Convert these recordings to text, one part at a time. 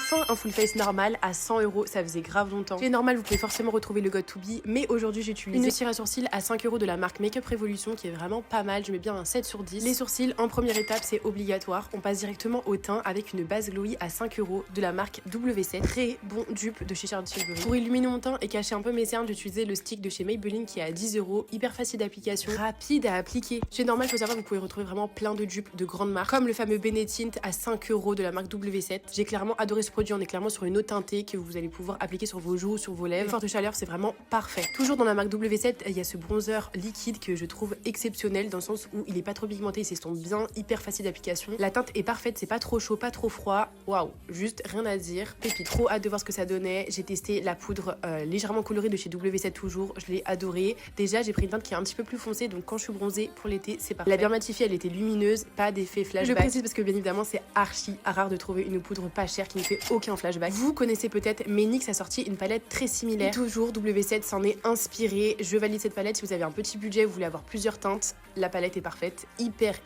Enfin un full face normal à 100 €, ça faisait grave longtemps. Chez normal, vous pouvez forcément retrouver le God to Be, mais aujourd'hui j'utilise une cire à sourcils à 5 € de la marque Makeup Revolution qui est vraiment pas mal, je mets bien un 7 sur 10. Les sourcils en première étape c'est obligatoire, on passe directement au teint avec une base glowy à 5 € de la marque W7, très bon dupe de chez Charlotte Tilbury. Pour illuminer mon teint et cacher un peu mes cernes, j'utilisais le stick de chez Maybelline qui est à 10 €, hyper facile d'application, rapide à appliquer. Chez normal, faut savoir que vous pouvez retrouver vraiment plein de dupes de grandes marques, comme le fameux Benetint à 5 € de la marque W7. J'ai clairement adoré ce produit, on est clairement sur une eau teintée que vous allez pouvoir appliquer sur vos joues, sur vos lèvres. Forte chaleur, c'est vraiment parfait. Toujours dans la marque W7, il y a ce bronzer liquide que je trouve exceptionnel dans le sens où il est pas trop pigmenté, il s'estompe bien, hyper facile d'application. La teinte est parfaite, c'est pas trop chaud, pas trop froid. Waouh, juste rien à dire. Pépite. Trop hâte de voir ce que ça donnait. J'ai testé la poudre légèrement colorée de chez W7 toujours, je l'ai adorée. Déjà, j'ai pris une teinte qui est un petit peu plus foncée, donc quand je suis bronzée pour l'été, c'est parfait. La bien matifiée, elle était lumineuse, pas d'effet flashback. Je précise parce que bien évidemment, c'est archi rare de trouver une poudre pas chère qui ne fait aucun flashback. Vous connaissez peut-être, mais NYX a sorti une palette très similaire. Et toujours, W7 s'en est inspiré. Je valide cette palette si vous avez un petit budget, vous voulez avoir plusieurs teintes. La palette est parfaite, hyper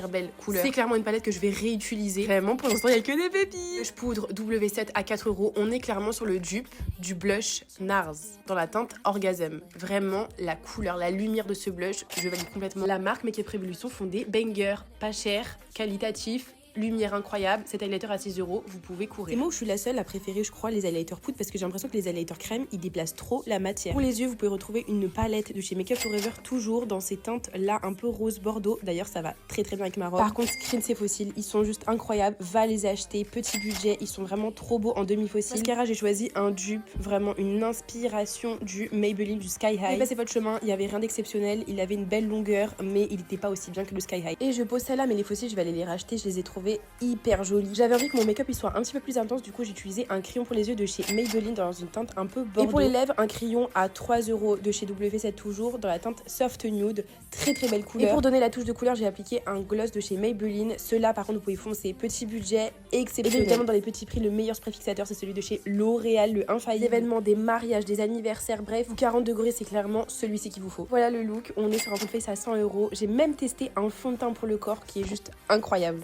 belle couleur. C'est clairement une palette que je vais réutiliser. Vraiment, pour l'instant, il n'y a que des pépites. Blush poudre W7 à 4 €. On est clairement sur le dupe du blush NARS dans la teinte Orgasm. Vraiment, la couleur, la lumière de ce blush, je valide complètement. La marque Makeup Revolution font des bangers, pas cher, qualitatif. Lumière incroyable, cet highlighter à 6 €, vous pouvez courir. C'est moi où je suis la seule à préférer, je crois, les highlighters poudre parce que j'ai l'impression que les highlighters crème, ils déplacent trop la matière. Pour les yeux, vous pouvez retrouver une palette de chez Makeup Forever, toujours dans ces teintes là, un peu rose bordeaux. D'ailleurs, ça va très bien avec ma robe. Par contre, Screen ces fossiles, ils sont juste incroyables. Va les acheter, petit budget, ils sont vraiment trop beaux en demi-fossile. Mascara, j'ai choisi un dupe, vraiment une inspiration du Maybelline du Sky High. Passez votre chemin, il y avait rien d'exceptionnel, il avait une belle longueur, mais il n'était pas aussi bien que le Sky High. Et je pose celle-là, mais les fossiles, je vais aller les racheter, je les ai trouvés hyper jolie. J'avais envie que mon make-up il soit un petit peu plus intense, du coup j'ai utilisé un crayon pour les yeux de chez Maybelline dans une teinte un peu bordeaux. Et pour les lèvres, un crayon à 3 € de chez W7 toujours dans la teinte Soft Nude, très belle couleur. Et pour donner la touche de couleur, j'ai appliqué un gloss de chez Maybelline. Ceux-là par contre vous pouvez foncer, petit budget, exceptionnel. Et évidemment dans les petits prix, le meilleur spray fixateur c'est celui de chez L'Oréal, le Infaillible. Des événements, des mariages, des anniversaires, bref, 40 degrés c'est clairement celui-ci qu'il vous faut. Voilà le look, on est sur un full face à 100 €. J'ai même testé un fond de teint pour le corps qui est juste incroyable.